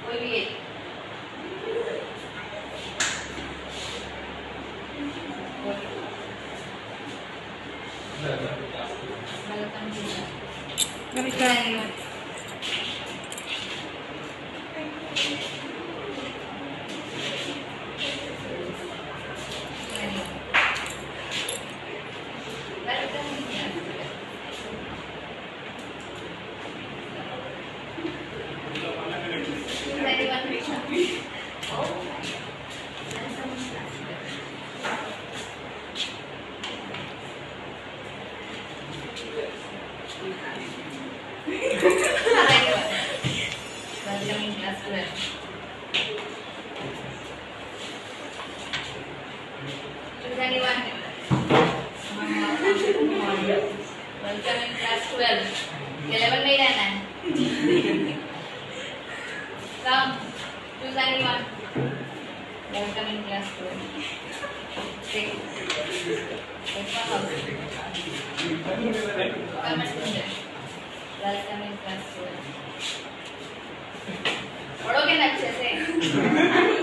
कोई भी एक welcoming class 12. Choose anyone. Welcoming class 12. 11 नहीं रहना है. Come. Choose anyone. Welcoming class 12. Take one out. Come and sit. Welcoming class 12. पढ़ोगे ना अच्छे से